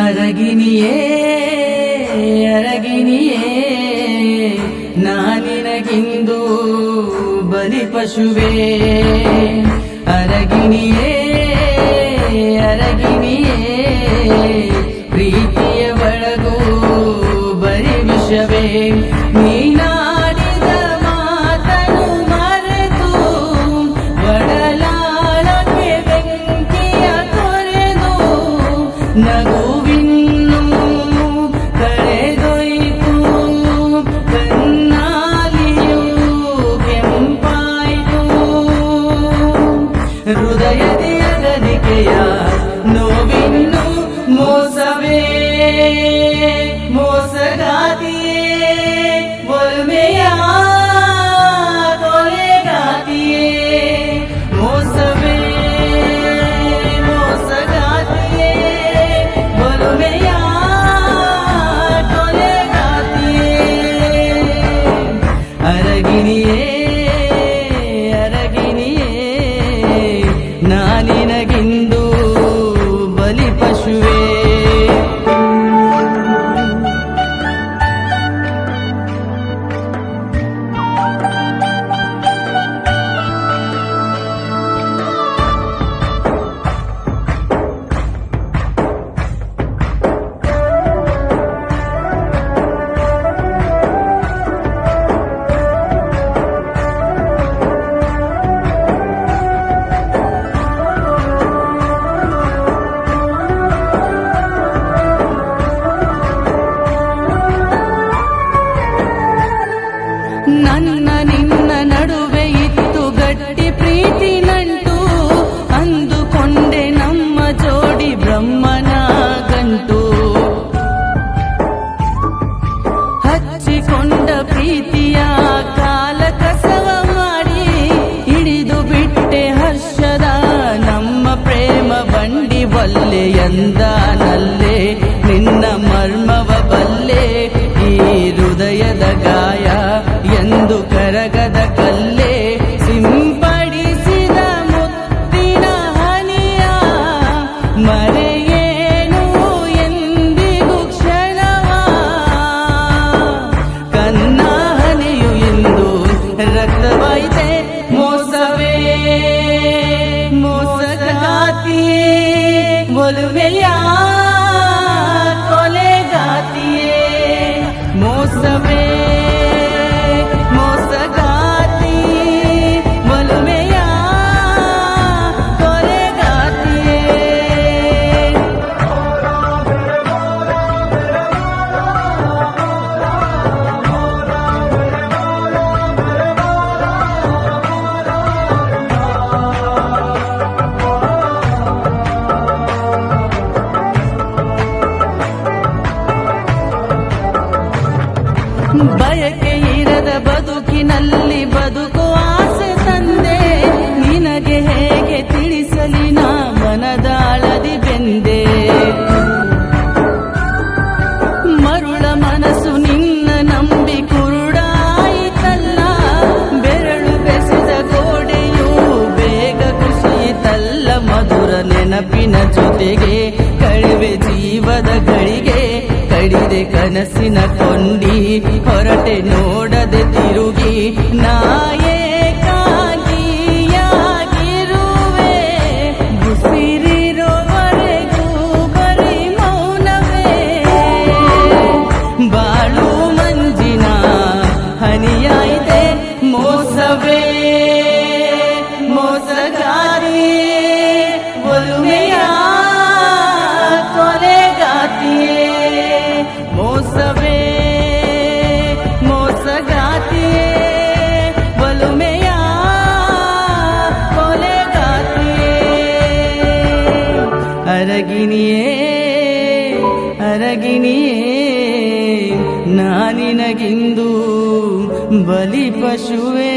ಅರಗಿನಿಯೇ ಅರಗಿನಿಯೇ ನಾನಿನಗಿಂದು ಬಲಿ ಪಶುವೇ ಅರಗಿನಿಯೇ ಅರಗಿನಿಯೇ ಪ್ರೀತಿಯ ಒಳಗೂ ಬರಿ ವಿಷವೇ ನೀನಾಡಿದ ಮಾತನು ಮರೆತು ಒಡಲಾಳಕ್ಕೆ ಬೆಂಕಿಯ ತೊರೆದು ನಗುವಿನ್ನು ಕಳೆದೊಯ್ತು ಕಣ್ಣಾಲಿಯೂ ಕೆಂಪಾಯಿತು ಹೃದಯದ ಅಗಲಿಕೆಯ ನೋವಿನ್ನು ಮೋಸವೇ ಮೋಸಗಾತಿಯೇ ಒಲ್ಮೆಯ ಕೊಲೆಗಾತಿಯೇ ಮೋಸವೇ ಮೋಸಗಾತಿಯೇ ಒಲ್ಮೆಯ ಕೊಲೆಗಾತಿಯೇ ಅರಗಿನಿಯೇ ಅರಗಿನಿಯೇ ನಾನಿನಗಿಂದು ಬಲಿ ಪಶುವೇ ನನ್ನ ನಿನ್ನ ನಡುವೆ ಇತ್ತು ಗಟ್ಟಿ ಪ್ರೀತಿ ನಂಟು ಅಂದುಕೊಂಡೆ ನಮ್ಮ ಜೋಡಿ ಬ್ರಹ್ಮನ ಗಂಟು ಹಚ್ಚಿಕೊಂಡ ಪ್ರೀತಿಯ ಕಾಲ ಕಸವ ಮಾಡಿ ಹಿಡಿದು ಬಿಟ್ಟೆ ಹರ್ಷದ ನಮ್ಮ ಪ್ರೇಮ ಬಂಡಿ ಬಲ್ಲೆ ಎಂದಾನಲ್ಲೇ ನಿನ್ನ ಮರ್ಮವ ಬಲ್ಲೆ ಈ ಹೃದಯದ ಗಾಯ ಎಂದು ಕರಗದ ಕಲ್ಲೇ ಸಿಂಪಡಿಸಿದ ಮುತ್ತಿನ ಹನಿಯ ಮರೆಯೇನು ಎಂದಿಗೂ ಕ್ಷಣವ ಕನ್ನ ಹನಿಯು ಎಂದು ರಕ್ತವಾಯಿತೆ ಮೋಸವೇ ಮೋಸಗಾತಿಯೇ ಒಲುಮೆಯ ಕೊಲೆಗಾತಿಯೇ ಮೋಸವೇ ಬಯಕೆ ಇರದ ಬದುಕಿನಲ್ಲಿ ಬದುಕು ಆಸೆ ತಂದೆ ನಿನಗೆ ಹೇಗೆ ತಿಳಿಸಲಿ ನಾ ಮನದಾಳದಿ ಬೆಂದೆ ಮರುಳ ಮನಸ್ಸು ನಿನ್ನ ನಂಬಿ ಕುರುಡಾಯಿತಲ್ಲ ಬೆರಳು ಬೆಸೆದ ಗೋಡೆಯೂ ಬೇಗ ಕುಸಿಯಿತಲ್ಲ ಮಧುರ ನೆನಪಿನ ಜೊತೆಗೆ ಕಳೆವೆ ಜೀವದ ಗಳಿಗೆ ಕಡಿದೆ ಕನಸಿನ ಕೊಂಡಿ ಹೊರಟೆ ನೋಡದೆ ತಿರುಗಿ ನಾಯೇಕಾಗಿಯಾಗಿರುವೆ ಉಸಿರಿರೋವರೆಗೂ ಬರೀ ಮೌನವೇ ಬಾಳು ಮಂಜಿನ ಹನಿಯಾಯಿತೆ ಮೋಸವೇ ಮೋಸಗಾರಿಯೇ ಒಲುಮೆಯ ಕೊಲೆಗಾತಿಯೇ ಮೋಸವೇ ಮೋಸಗಾತಿಯೇ ಒಲುಮೆಯ ಕೊಲೆಗಾತಿಯೇ ಅರಗಿನಿಯೇ ಅರಗಿನಿಯೇ ನಾನಿನಗಿಂದು ಬಲಿ ಪಶುವೇ